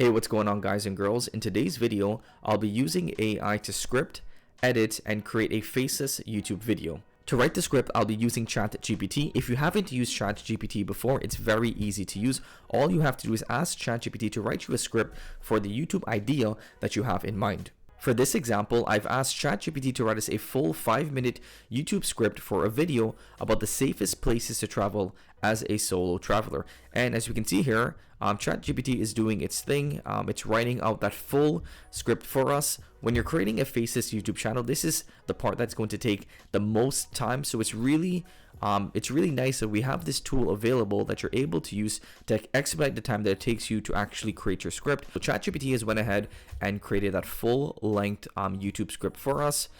Hey, what's going on, guys and girls? In today's video, I'll be using AI to script, edit, and create a faceless YouTube video. To write the script, I'll be using ChatGPT. If you haven't used ChatGPT before, it's very easy to use. All you have to do is ask ChatGPT to write you a script for the YouTube idea that you have in mind. For this example, I've asked ChatGPT to write us a full 5-minute YouTube script for a video about the safest places to travel as a solo traveler. And as you can see here, ChatGPT is doing its thing. It's writing out that full script for us. When you're creating a faceless YouTube channel, this is the part that's going to take the most time. So it's really nice that we have this tool available that you're able to use to expedite the time that it takes you to actually create your script. So ChatGPT has went ahead and created that full-length YouTube script for us.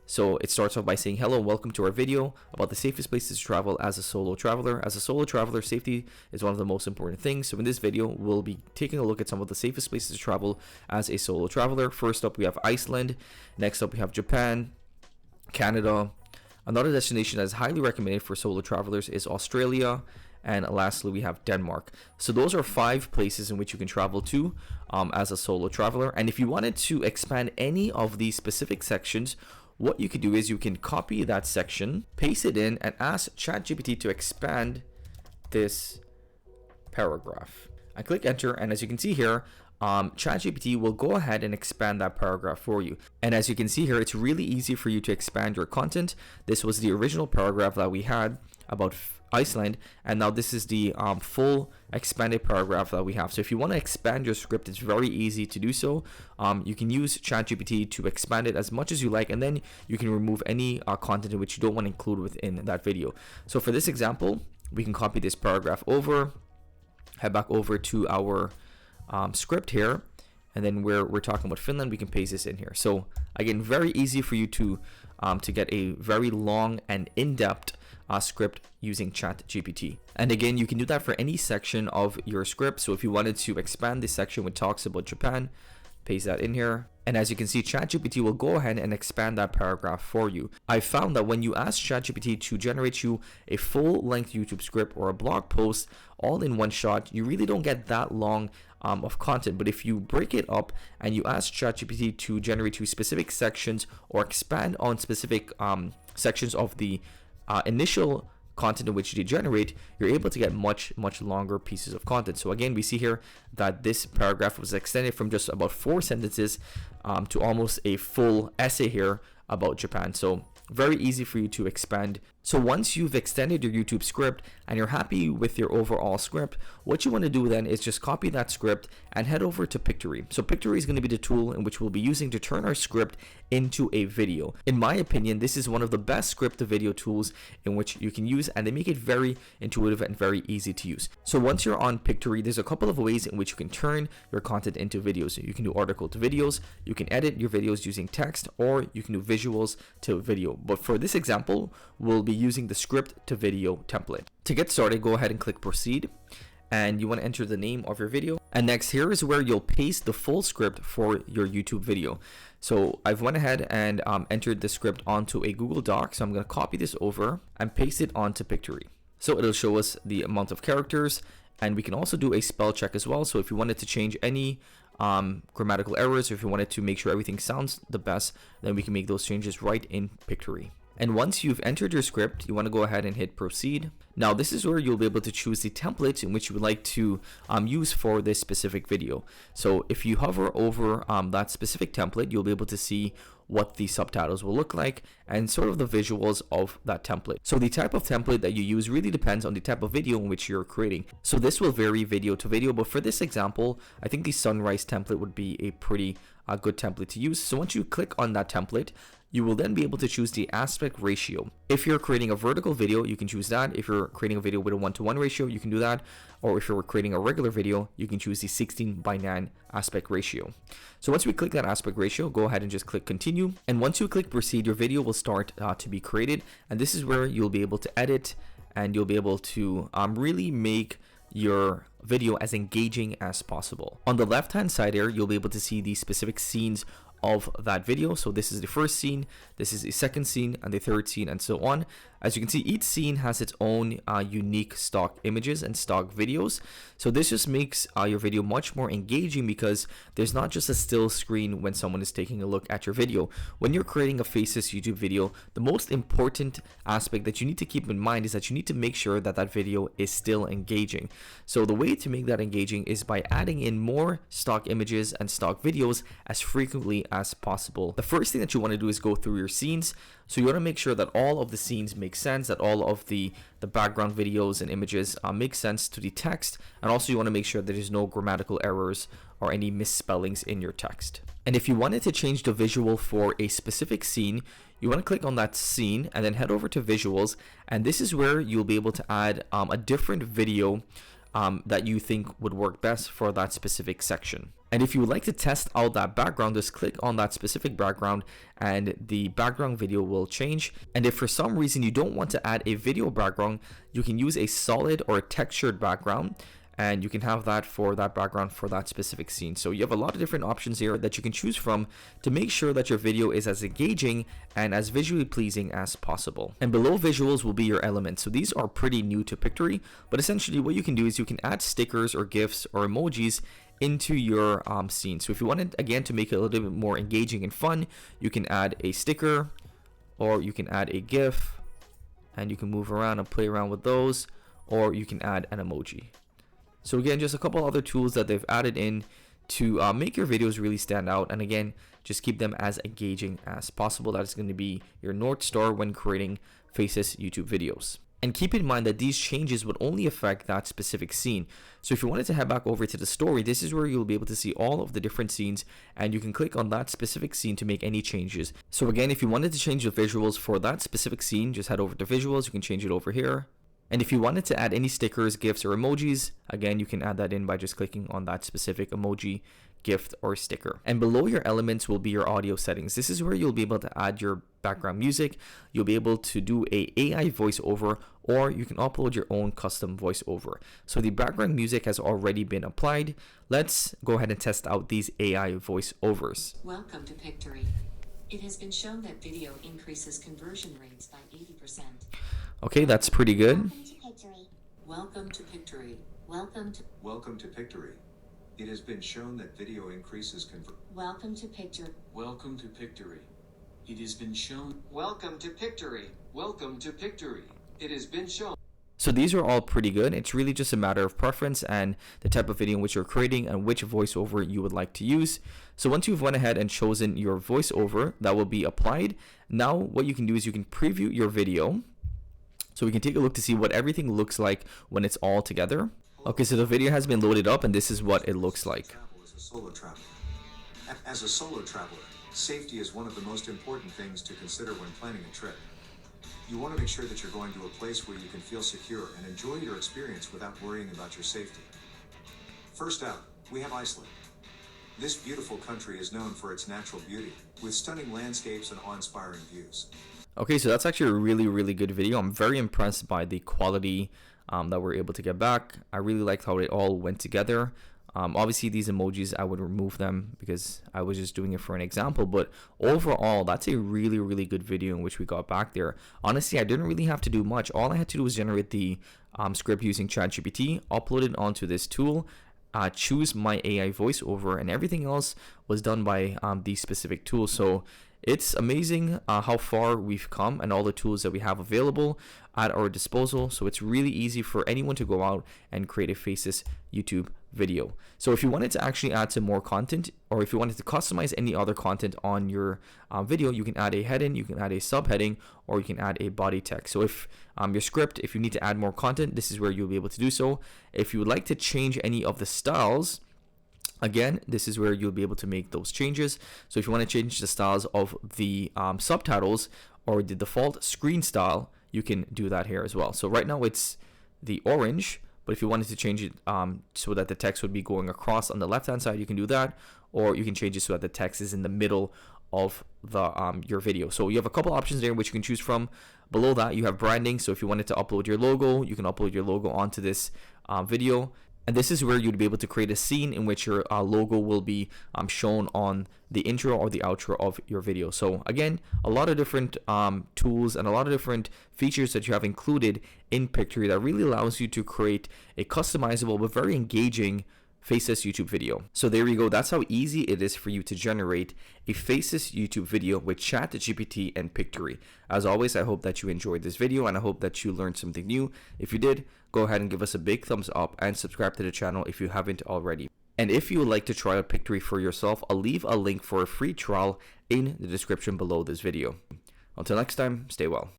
So it starts off by saying, hello, welcome to our video about the safest places to travel as a solo traveler. As a solo traveler, safety is one of the most important things. So in this video, we'll be taking a look at some of the safest places to travel as a solo traveler. First up, we have Iceland. Next up, we have Japan, Canada. Another destination that is highly recommended for solo travelers is Australia. And lastly, we have Denmark. So those are 5 places in which you can travel to as a solo traveler. And if you wanted to expand any of these specific sections, what you could do is you can copy that section, paste it in, and ask ChatGPT to expand this paragraph. I click enter, and as you can see here, ChatGPT will go ahead and expand that paragraph for you. And as you can see here, it's really easy for you to expand your content. This was the original paragraph that we had about Iceland, and now this is the full expanded paragraph that we have. So if you want to expand your script, it's very easy to do so. You can use ChatGPT to expand it as much as you like, and then you can remove any content in which you don't want to include within that video. So for this example, we can copy this paragraph over, head back over to our script here, and then where we're talking about Finland, we can paste this in here. So again, very easy for you to get a very long and in-depth script using ChatGPT. And again, you can do that for any section of your script. So if you wanted to expand this section which talks about Japan, paste that in here. And as you can see, ChatGPT will go ahead and expand that paragraph for you. I found that when you ask ChatGPT to generate you a full-length YouTube script or a blog post all in one shot, you really don't get that long of content. But if you break it up and you ask ChatGPT to generate you specific sections or expand on specific sections of the initial content in which you generate, you're able to get much longer pieces of content. So again, we see here that this paragraph was extended from just about 4 sentences to almost a full essay here about Japan. So very easy for you to expand. So once you've extended your YouTube script and you're happy with your overall script, what you want to do then is just copy that script and head over to Pictory. So Pictory is going to be the tool in which we'll be using to turn our script into a video. In my opinion, this is one of the best script to video tools in which you can use, and they make it very intuitive and very easy to use. So once you're on Pictory, there's a couple of ways in which you can turn your content into videos. You can do article to videos, you can edit your videos using text, or you can do visuals to video. But for this example, we'll be using the script to video template. To get started, go ahead and click proceed, and you want to enter the name of your video. And next, here is where you'll paste the full script for your YouTube video. So I've went ahead and entered the script onto a Google Doc. So I'm going to copy this over and paste it onto Pictory. So it'll show us the amount of characters, and we can also do a spell check as well. So if you wanted to change any grammatical errors, or if you wanted to make sure everything sounds the best, then we can make those changes right in Pictory. And once you've entered your script, you want to go ahead and hit proceed. Now this is where you'll be able to choose the template in which you would like to use for this specific video. So if you hover over that specific template, you'll be able to see what the subtitles will look like and sort of the visuals of that template. So the type of template that you use really depends on the type of video in which you're creating. So this will vary video to video, but for this example, I think the sunrise template would be a pretty good template to use. So once you click on that template, you will then be able to choose the aspect ratio. If you're creating a vertical video, you can choose that. If you're creating a video with a 1:1 ratio, you can do that. Or if you're creating a regular video, you can choose the 16:9 aspect ratio. So once we click that aspect ratio, go ahead and just click continue. And once you click proceed, your video will start to be created. And this is where you'll be able to edit, and you'll be able to really make your video as engaging as possible. On the left hand side here, you'll be able to see the specific scenes of that video. So this is the first scene, this is the second scene, and the third scene, and so on. As you can see, each scene has its own unique stock images and stock videos. So this just makes your video much more engaging because there's not just a still screen when someone is taking a look at your video. When you're creating a faceless YouTube video, the most important aspect that you need to keep in mind is that you need to make sure that that video is still engaging. So the way to make that engaging is by adding in more stock images and stock videos as frequently as possible. The first thing that you want to do is go through your scenes. So you want to make sure that all of the scenes make sense, that all of the background videos and images make sense to the text, and also you want to make sure that there's no grammatical errors or any misspellings in your text. And if you wanted to change the visual for a specific scene, you want to click on that scene and then head over to visuals, and this is where you'll be able to add a different video that you think would work best for that specific section. And if you would like to test out that background, just click on that specific background and the background video will change. And if for some reason you don't want to add a video background, you can use a solid or a textured background, and you can have that for that background for that specific scene. So you have a lot of different options here that you can choose from to make sure that your video is as engaging and as visually pleasing as possible. And below visuals will be your elements. So these are pretty new to Pictory, but essentially what you can do is you can add stickers or GIFs or emojis into your scene. So if you wanted, again, to make it a little bit more engaging and fun, you can add a sticker or you can add a GIF, and you can move around and play around with those, or you can add an emoji. So again, just a couple other tools that they've added in to make your videos really stand out, and again, just keep them as engaging as possible. That is going to be your North Star when creating faceless YouTube videos. And keep in mind that these changes would only affect that specific scene. So if you wanted to head back over to the story, this is where you'll be able to see all of the different scenes, and you can click on that specific scene to make any changes. So again, if you wanted to change the visuals for that specific scene, just head over to visuals. You can change it over here. And if you wanted to add any stickers, GIFs, or emojis, again, you can add that in by just clicking on that specific emoji, GIF, or sticker. And below your elements will be your audio settings. This is where you'll be able to add your background music. You'll be able to do a AI voiceover, or you can upload your own custom voiceover. So the background music has already been applied. Let's go ahead and test out these AI voiceovers. Welcome to Pictory. It has been shown that video increases conversion rates by 80%. Okay, that's pretty good. Welcome to Pictory. Welcome to Pictory. It has been shown that video increases Welcome to Pictory. Welcome to Pictory. It has been shown. Welcome to Pictory. Welcome to Pictory. It has been shown. So these are all pretty good. It's really just a matter of preference and the type of video in which you're creating and which voiceover you would like to use. So once you've went ahead and chosen your voiceover that will be applied, now what you can do is you can preview your video. So we can take a look to see what everything looks like when it's all together. Okay, so the video has been loaded up and this is what it looks like. As a solo traveler, safety is one of the most important things to consider when planning a trip. You want to make sure that you're going to a place where you can feel secure and enjoy your experience without worrying about your safety. First out, we have Iceland. This beautiful country is known for its natural beauty, with stunning landscapes and awe-inspiring views. Okay, so that's actually a really good video. I'm very impressed by the quality that we're able to get back. I really liked how it all went together. Obviously these emojis, I would remove them because I was just doing it for an example, but overall that's a really good video in which we got back there. Honestly, I didn't really have to do much. All I had to do was generate the script using ChatGPT, upload it onto this tool, choose my AI voiceover, and everything else was done by these specific tools. So it's amazing how far we've come and all the tools that we have available at our disposal. So it's really easy for anyone to go out and create a faceless YouTube video. So if you wanted to actually add some more content, or if you wanted to customize any other content on your video, you can add a heading, you can add a subheading, or you can add a body text. So if your script, if you need to add more content, this is where you'll be able to do so. If you would like to change any of the styles, again, this is where you'll be able to make those changes. So if you want to change the styles of the subtitles or the default screen style, you can do that here as well. So right now it's the orange, but if you wanted to change it so that the text would be going across on the left hand side, you can do that, or you can change it so that the text is in the middle of the your video. So you have a couple options there which you can choose from. Below that you have branding. So if you wanted to upload your logo, you can upload your logo onto this video. And this is where you'd be able to create a scene in which your logo will be shown on the intro or the outro of your video. So again, a lot of different tools and a lot of different features that you have included in Pictory that really allows you to create a customizable but very engaging faceless YouTube video. So there you go. That's how easy it is for you to generate a faceless YouTube video with ChatGPT and Pictory. As always, I hope that you enjoyed this video and I hope that you learned something new. If you did, go ahead and give us a big thumbs up and subscribe to the channel if you haven't already. And if you would like to try out Pictory for yourself, I'll leave a link for a free trial in the description below this video. Until next time, stay well.